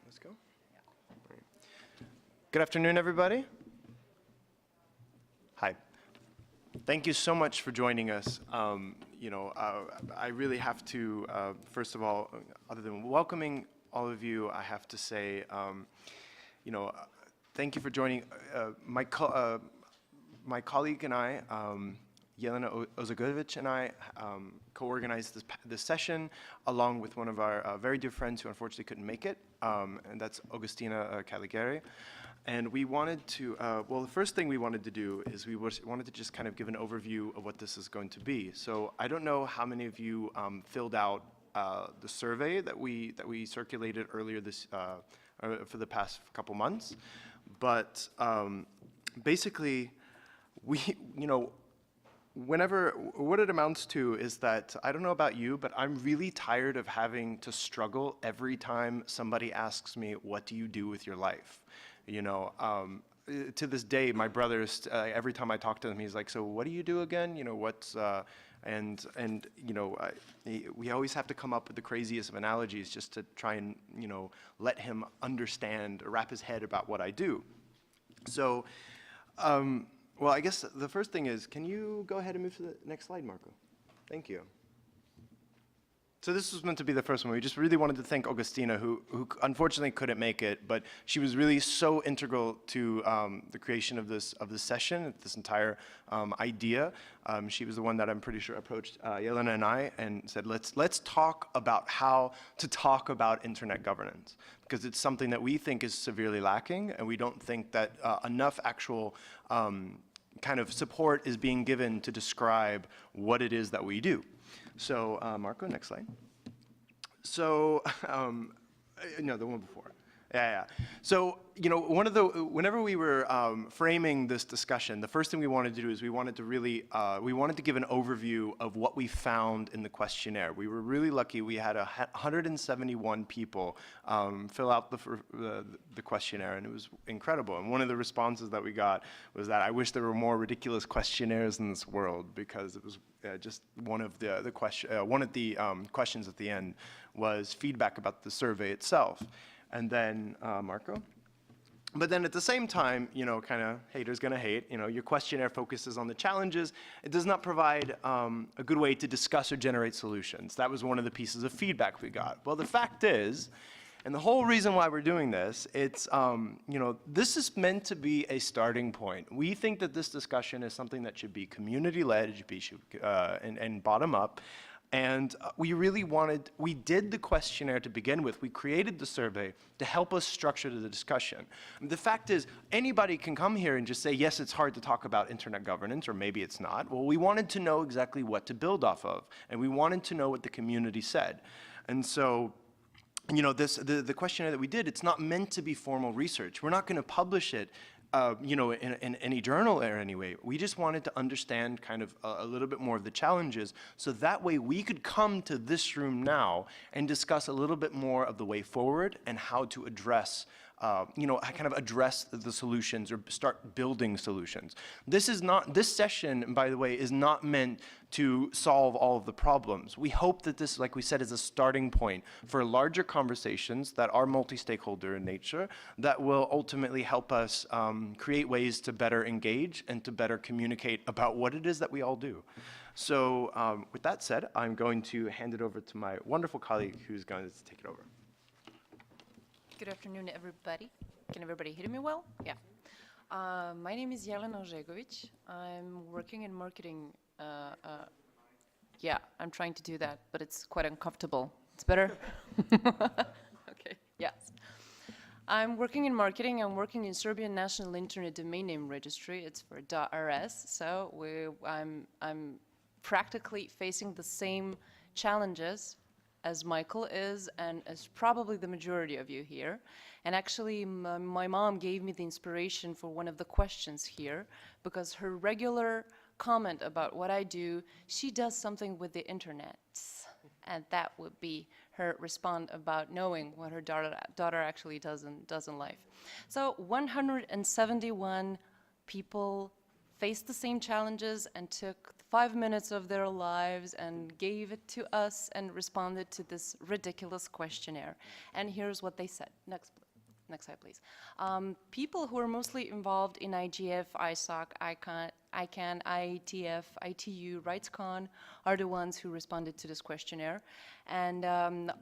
Let's go. Right. Good afternoon, everybody. Hi. Thank you so much for joining us. I really have to, first of all, other than welcoming all of you, I have to say, thank you for joining. My colleague and I, Jelena Ozagovic and I co-organized this session along with one of our very dear friends who unfortunately couldn't make it, and that's Augustina Caligari. And we wanted to, well, the first thing we wanted to do is we wanted to just kind of give an overview of what this is going to be. So I don't know how many of you filled out the survey that we circulated earlier for the past couple months, but basically, what it amounts to is that, I don't know about you, but I'm really tired of having to struggle every time somebody asks me, what do you do with your life? To this day, my brother, every time I talk to him, he's like, so what do you do again? We always have to come up with the craziest of analogies just to try and, let him understand, or wrap his head about what I do. So, well, I guess the first thing is, can you go ahead and move to the next slide, Marco? Thank you. So this was meant to be the first one. We just really wanted to thank Augustina, who unfortunately couldn't make it, but she was really so integral to the creation of this session, this entire idea. She was the one that I'm pretty sure approached Jelena and I and said, let's talk about how to talk about internet governance, because it's something that we think is severely lacking, and we don't think that enough actual kind of support is being given to describe what it is that we do. So, Marco, next slide. So, no, the one before. Yeah. So, whenever we were framing this discussion, the first thing we wanted to do is we wanted to give an overview of what we found in the questionnaire. We were really lucky. We had 171 people fill out the questionnaire, and it was incredible. And one of the responses that we got was that I wish there were more ridiculous questionnaires in this world, because it was just one of the questions at the end was feedback about the survey itself. And then, Marco. But then at the same time, kind of haters gonna hate, your questionnaire focuses on the challenges. It does not provide a good way to discuss or generate solutions. That was one of the pieces of feedback we got. Well, the fact is, and the whole reason why we're doing this, it's, this is meant to be a starting point. We think that this discussion is something that should be community-led, and bottom-up. And we did the questionnaire to begin with. We created the survey to help us structure the discussion. The fact is, anybody can come here and just say, yes, it's hard to talk about internet governance, or maybe it's not. Well, we wanted to know exactly what to build off of, and we wanted to know what the community said. And so, the questionnaire that we did, it's not meant to be formal research. We're not going to publish it in any journal or any way. We just wanted to understand kind of a little bit more of the challenges, so that way we could come to this room now and discuss a little bit more of the way forward and how to address kind of address the solutions or start building solutions. This session, by the way, is not meant to solve all of the problems. We hope that this, like we said, is a starting point for larger conversations that are multi-stakeholder in nature, that will ultimately help us create ways to better engage and to better communicate about what it is that we all do. So with that said, I'm going to hand it over to my wonderful colleague who's going to take it over. Good afternoon, everybody. Can everybody hear me well? Yeah. My name is Jelena Ozagovic. I'm working in marketing. Yeah, I'm trying to do that, but it's quite uncomfortable. It's better? Okay, yes. I'm working in marketing. I'm working in Serbian National Internet Domain Name Registry. It's for .rs. So I'm practically facing the same challenges as Michael is, and as probably the majority of you here. And actually, my mom gave me the inspiration for one of the questions here, because her regular comment about what I do, she does something with the internet. And that would be her response about knowing what her daughter actually does in life. So 171 people faced the same challenges and took 5 minutes of their lives and gave it to us and responded to this ridiculous questionnaire. And here's what they said. Next slide, please. People who are mostly involved in IGF, ISOC, ICANN, IETF, ITU, RightsCon are the ones who responded to this questionnaire. And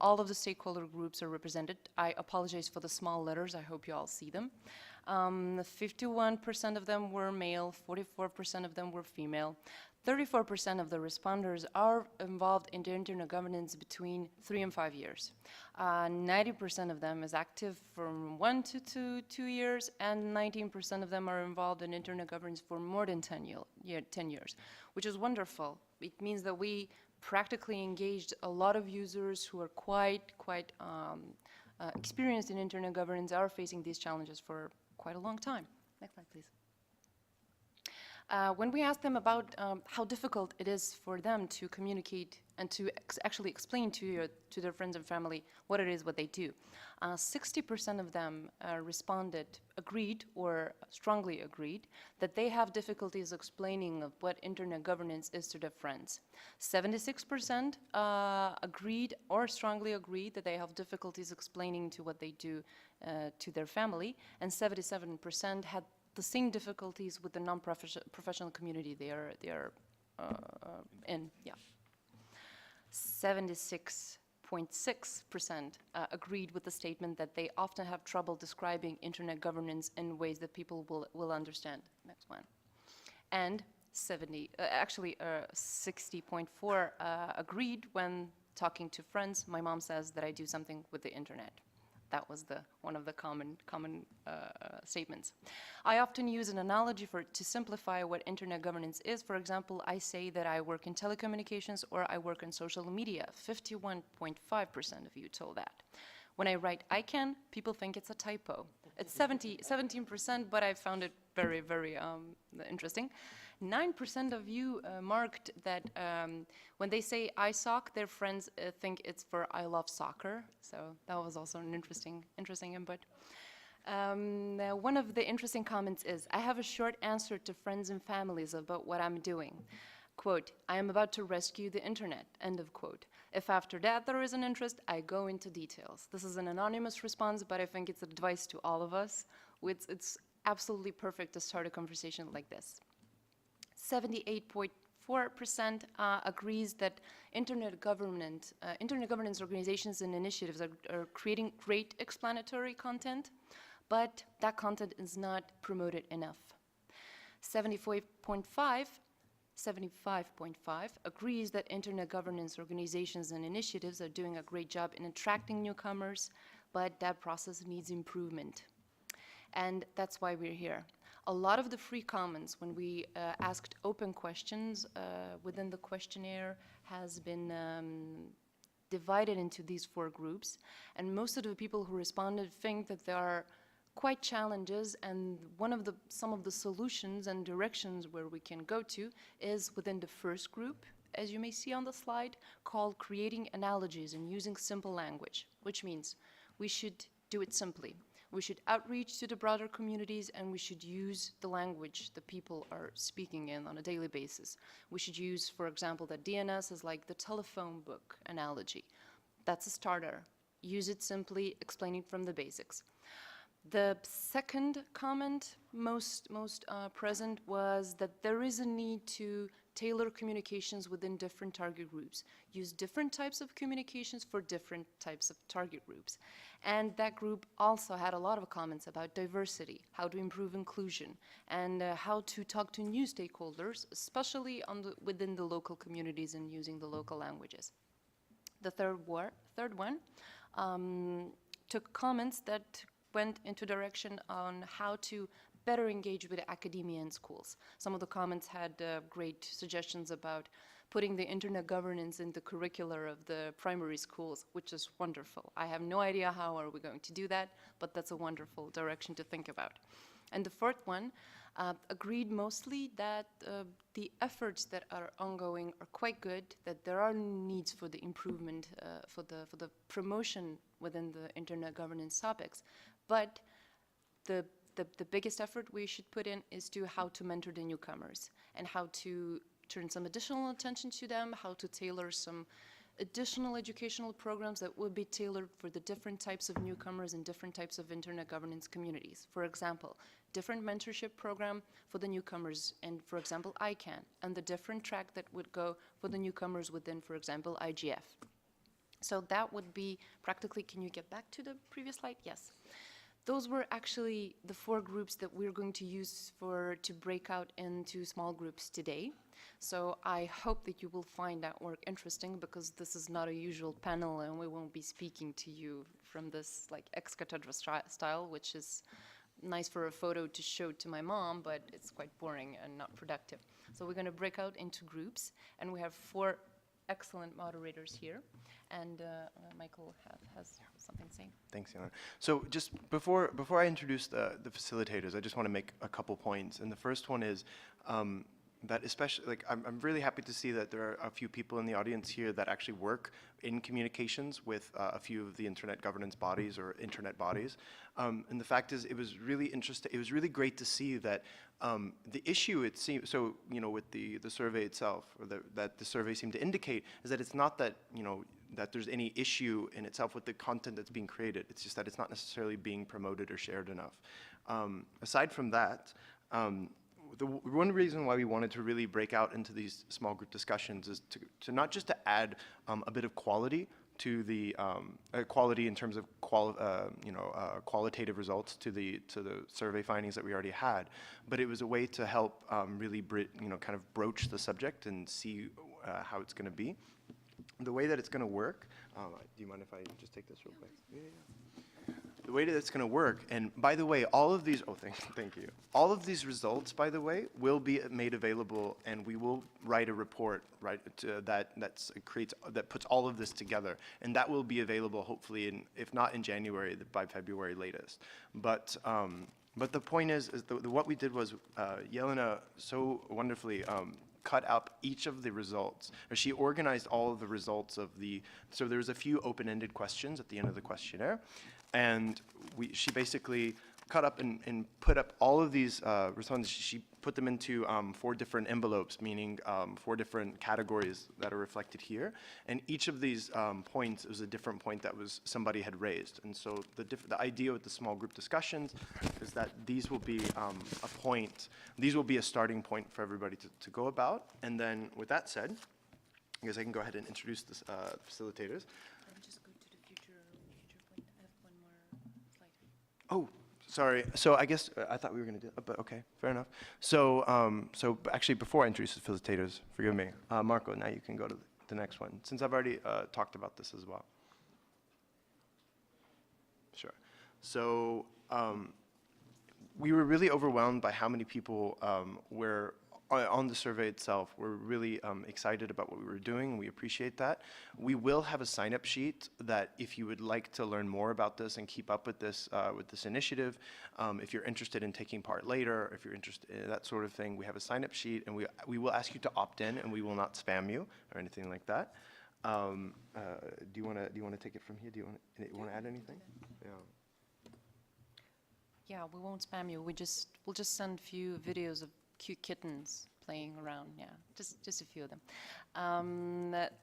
all of the stakeholder groups are represented. I apologize for the small letters. I hope you all see them. 51% of them were male, 44% of them were female. 34% of the responders are involved in the internet governance between 3 and 5 years. 90% of them is active from 1 to 2 years, and 19% of them are involved in internet governance for more than 10 years, which is wonderful. It means that we practically engaged a lot of users who are quite experienced in internet governance, are facing these challenges for quite a long time. Next slide, please. When we asked them about how difficult it is for them to communicate and to actually explain to their friends and family what it is, what they do, 60% of them agreed or strongly agreed that they have difficulties explaining of what internet governance is to their friends. 76% agreed or strongly agreed that they have difficulties explaining to what they do to their family, and 77% had the same difficulties with the non-professional community they are in. Yeah. 76.6% agreed with the statement that they often have trouble describing internet governance in ways that people will understand. Next one. And 60.4 agreed when talking to friends. My mom says that I do something with the internet. That was one of the common statements. I often use an analogy to simplify what internet governance is. For example, I say that I work in telecommunications or I work in social media. 51.5% of you told that. When I write ICANN, people think it's a typo. It's 17%, but I found it very, very interesting. 9% of you marked that when they say ISOC, their friends think it's for I love soccer. So that was also an interesting input. One of the interesting comments is, I have a short answer to friends and families about what I'm doing. Quote, I am about to rescue the internet, end of quote. If after that there is an interest, I go into details. This is an anonymous response, but I think it's advice to all of us. It's absolutely perfect to start a conversation like this. 78.4% agrees that internet governance organizations and initiatives are creating great explanatory content, but that content is not promoted enough. 75.5 agrees that internet governance organizations and initiatives are doing a great job in attracting newcomers, but that process needs improvement. And that's why we're here. A lot of the free comments when we asked open questions within the questionnaire has been divided into these 4 groups, and most of the people who responded think that there are quite challenges, and some of the solutions and directions where we can go to is within the first group, as you may see on the slide, called creating analogies and using simple language, which means we should do it simply. We should outreach to the broader communities, and we should use the language that people are speaking in on a daily basis. We should use, for example, that DNS is like the telephone book analogy. That's a starter. Use it simply, explaining from the basics. The second comment most present was that there is a need to tailor communications within different target groups. Use different types of communications for different types of target groups. And that group also had a lot of comments about diversity, how to improve inclusion, and how to talk to new stakeholders, especially within the local communities and using the local languages. The third one took comments that went into direction on how to better engage with academia and schools. Some of the comments had great suggestions about putting the internet governance in the curricular of the primary schools, which is wonderful. I have no idea how are we going to do that, but that's a wonderful direction to think about. And the fourth one agreed mostly that the efforts that are ongoing are quite good, that there are needs for the improvement, for the promotion within the internet governance topics, but the the biggest effort we should put in is to how to mentor the newcomers and how to turn some additional attention to them, how to tailor some additional educational programs that would be tailored for the different types of newcomers and different types of internet governance communities. For example, different mentorship program for the newcomers and, for example, ICANN, and the different track that would go for the newcomers within, for example, IGF. So that would be practically, can you get back to the previous slide? Yes. Those were actually the 4 groups that we're going to use to break out into small groups today. So I hope that you will find that work interesting, because this is not a usual panel and we won't be speaking to you from this like ex cathedra style, which is nice for a photo to show to my mom, but it's quite boring and not productive. So we're going to break out into groups, and we have 4 excellent moderators here, and Michael has something to say. Thanks, Yana. So just before I introduce the facilitators, I just want to make a couple points. And the first one is that especially, like, I'm really happy to see that there are a few people in the audience here that actually work in communications with a few of the internet governance bodies or internet bodies. And the fact is, it was really interesting. It was really great to see that the issue, it seems, so, you know, with the survey itself, or that the survey seemed to indicate, is that it's not that, you know, that there's any issue in itself with the content that's being created. It's just that it's not necessarily being promoted or shared enough. Aside from that, the one reason why we wanted to really break out into these small group discussions is to not just to add a bit of quality to the quality in terms of qualitative results to the survey findings that we already had, but it was a way to help really kind of broach the subject and see how it's going to be. The way that it's going to work. Do you mind if I just take this real quick? Yeah. The way that it's going to work, and by the way, all of these, thank you. All of these results, by the way, will be made available, and we will write a report, right, that puts all of this together, and that will be available hopefully if not in January, by February latest. But the point is what we did was Jelena so wonderfully cut up each of the results, or she organized all of the results of so there's a few open-ended questions at the end of the questionnaire. And she basically cut up and put up all of these responses. She put them into 4 different envelopes, meaning 4 different categories that are reflected here. And each of these points was a different point that somebody had raised. And so the idea with the small group discussions is that these will be these will be a starting point for everybody to go about. And then with that said, I guess I can go ahead and introduce the facilitators. Oh, sorry. So I guess I thought we were going to do it, but okay, fair enough. So, actually, before I introduce the facilitators, forgive me, Marco. Now you can go to the next one, since I've already talked about this as well. Sure. So we were really overwhelmed by how many people were on the survey itself. We're really excited about what we were doing. We appreciate that. We will have a sign-up sheet that if you would like to learn more about this and keep up with this initiative, if you're interested in taking part later, if you're interested in that sort of thing, we have a sign-up sheet, and we will ask you to opt in, and we will not spam you or anything like that. Do you want to take it from here? Do you want to add anything? Yeah. Yeah, we won't spam you. We'll just send a few videos of cute kittens playing around. Yeah, just a few of them.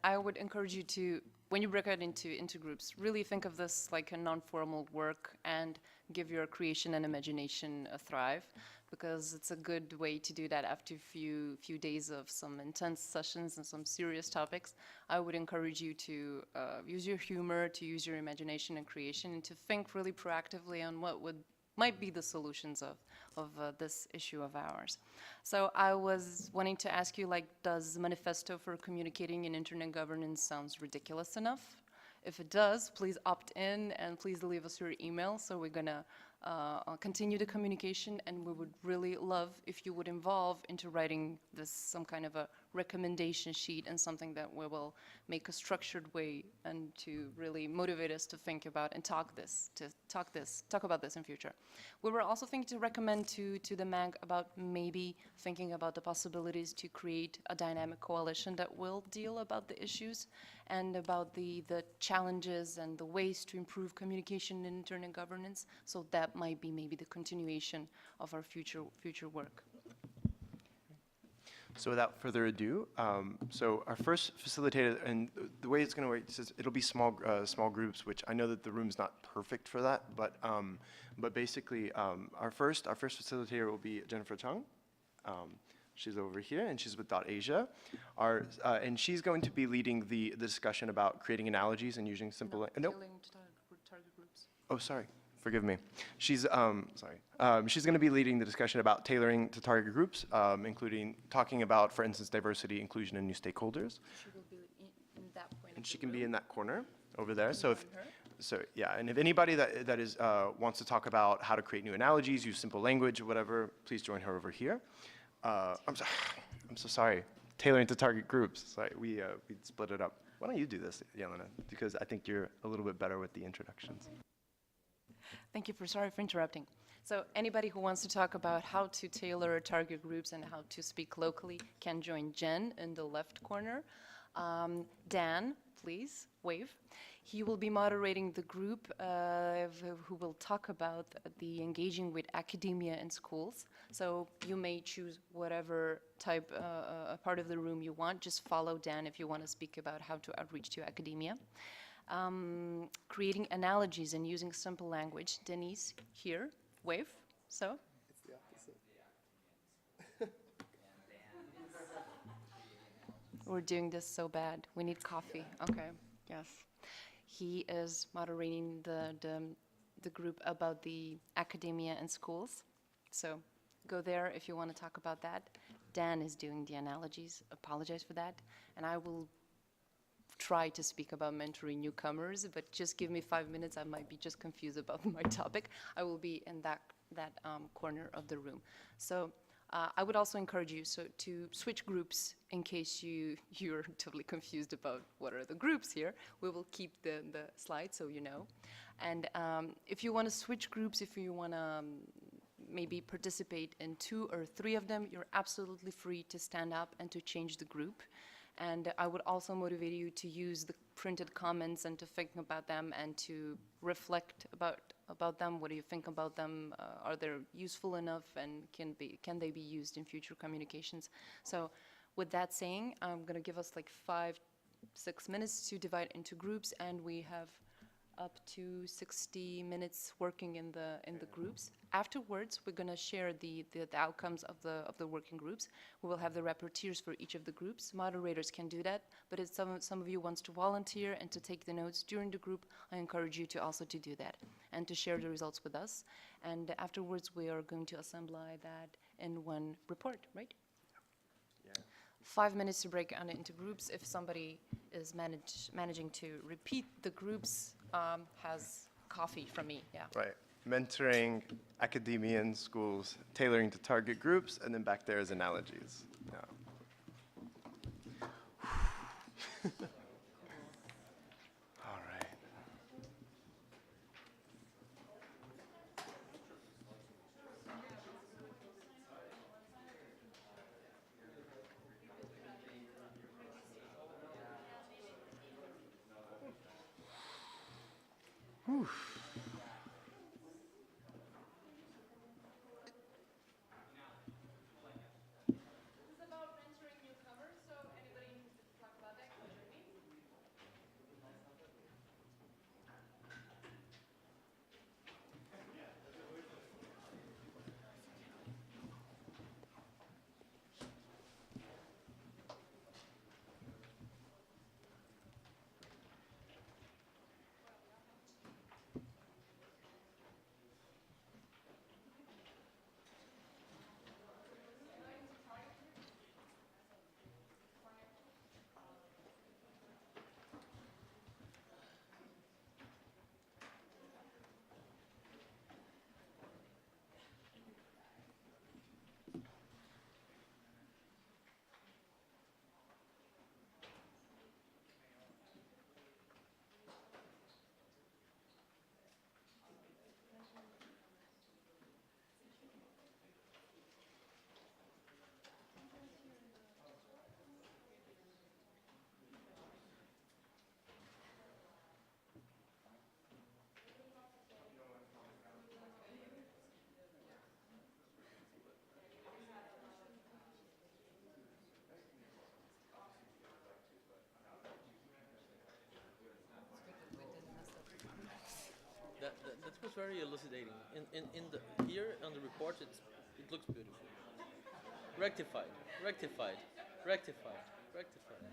I would encourage you to, when you break out into groups, really think of this like a non-formal work and give your creation and imagination a thrive, because it's a good way to do that after a few days of some intense sessions and some serious topics. I would encourage you to use your humor, to use your imagination and creation, and to think really proactively on what might be the solutions of this issue of ours. So I was wanting to ask you, like, does Manifesto for Communicating in Internet Governance sounds ridiculous enough? If it does, please opt in and please leave us your email. So we're gonna continue the communication, and we would really love if you would involve into writing some kind of a recommendation sheet, and something that we will make a structured way and to really motivate us to think about and talk about this in future. We were also thinking to recommend to the MAG about maybe thinking about the possibilities to create a dynamic coalition that will deal about the issues and about the challenges and the ways to improve communication in internet governance. So that that might be maybe the continuation of our future work. So without further ado, so our first facilitator, and the way it's going to work is it'll be small groups, which I know that the room's not perfect for that, but basically our first facilitator will be Jennifer Chung. She's over here, and she's with Asia. And she's going to be leading the discussion about creating analogies and using simple. Nope. Target groups. Oh, sorry. Forgive me. She's She's going to be leading the discussion about tailoring to target groups, including talking about, for instance, diversity, inclusion, and new stakeholders. She will be in that point. And she can be in that corner over there. So yeah, and if anybody that is wants to talk about how to create new analogies, use simple language, or whatever, please join her over here. I'm so sorry. Tailoring to target groups. Sorry, we split it up. Why don't you do this, Yelena? Because I think you're a little bit better with the introductions. Thank you sorry for interrupting. So anybody who wants to talk about how to tailor target groups and how to speak locally can join Jen in the left corner. Dan, please, wave. He will be moderating the group who will talk about the engaging with academia and schools. So you may choose whatever type, part of the room you want. Just follow Dan if you want to speak about how to outreach to academia. Creating analogies and using simple language. Denise, here, wave, so. It's the opposite. We're doing this so bad. We need coffee. Okay, yes. He is moderating the group about the academia and schools. So go there if you want to talk about that. Dan is doing the analogies. Apologize for that. And I will try to speak about mentoring newcomers, but just give me 5 minutes. I might be just confused about my topic. I will be in that corner of the room. So I would also encourage you to switch groups in case you're totally confused about what are the groups here. We will keep the slides so you know. And if you want to switch groups, if you want to maybe participate in 2 or 3 of them, you're absolutely free to stand up and to change the group. And I would also motivate you to use the printed comments and to think about them and to reflect about them. What do you think about them? Are they useful enough, and can they be used in future communications? So with that saying, I'm going to give us like 5-6 minutes to divide into groups, and we have up to 60 minutes working in the groups. Afterwards, we're going to share the outcomes of the working groups. We will have the rapporteurs for each of the groups. Moderators can do that, but if some of you wants to volunteer and to take the notes during the group, I encourage you to also to do that and to share the results with us. And afterwards, we are going to assemble that in one report, right? Yeah. 5 minutes to break down into groups. If somebody is managing to repeat the groups, has coffee from me, yeah. Right. Mentoring, academia and schools, tailoring to target groups, and then back there is analogies. Yeah. All right. Whew. very elucidating. In the here on the report, it looks beautiful. Rectified, rectified, rectified, rectified.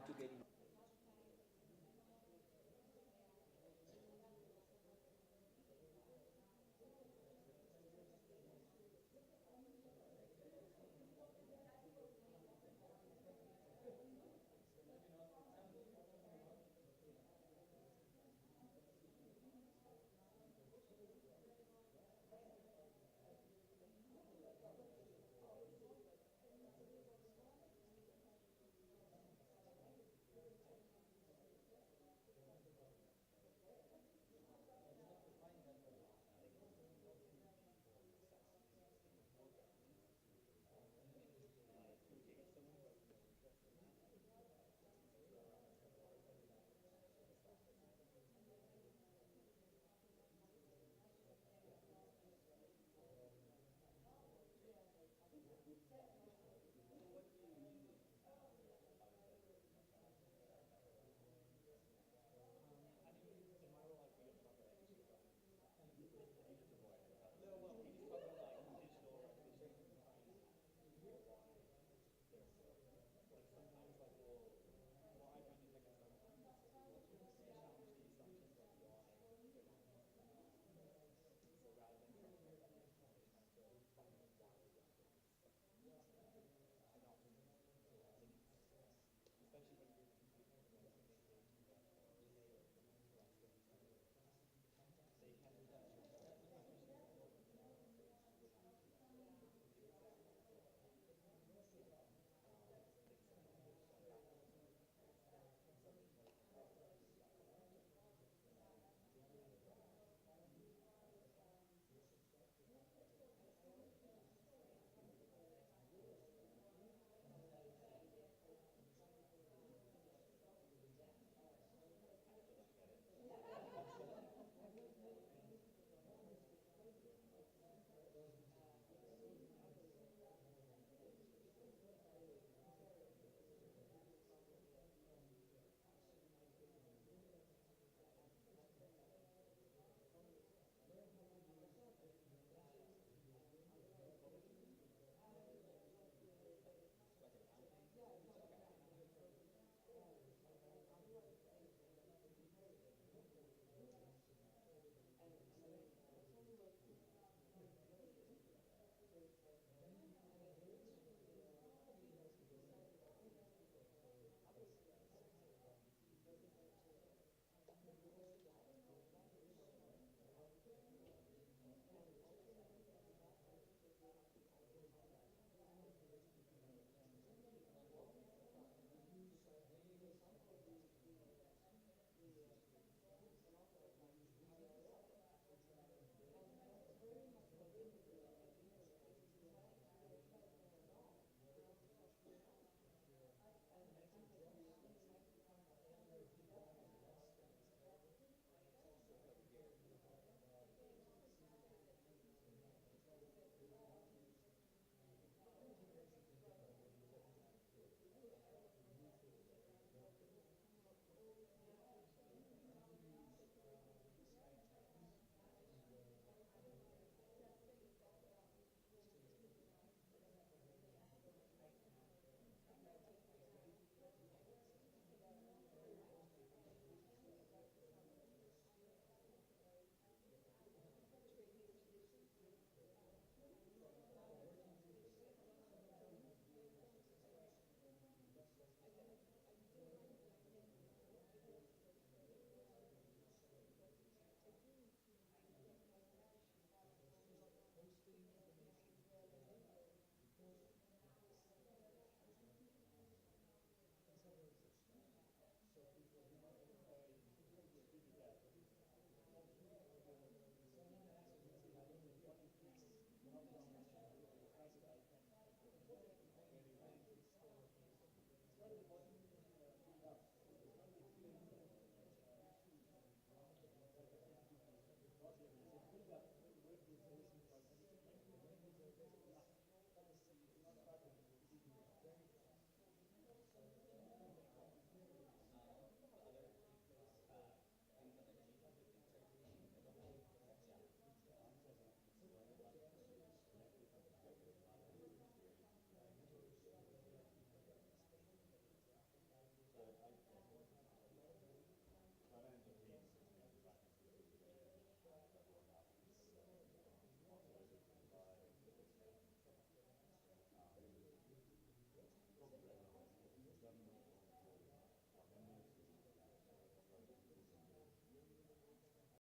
to get in.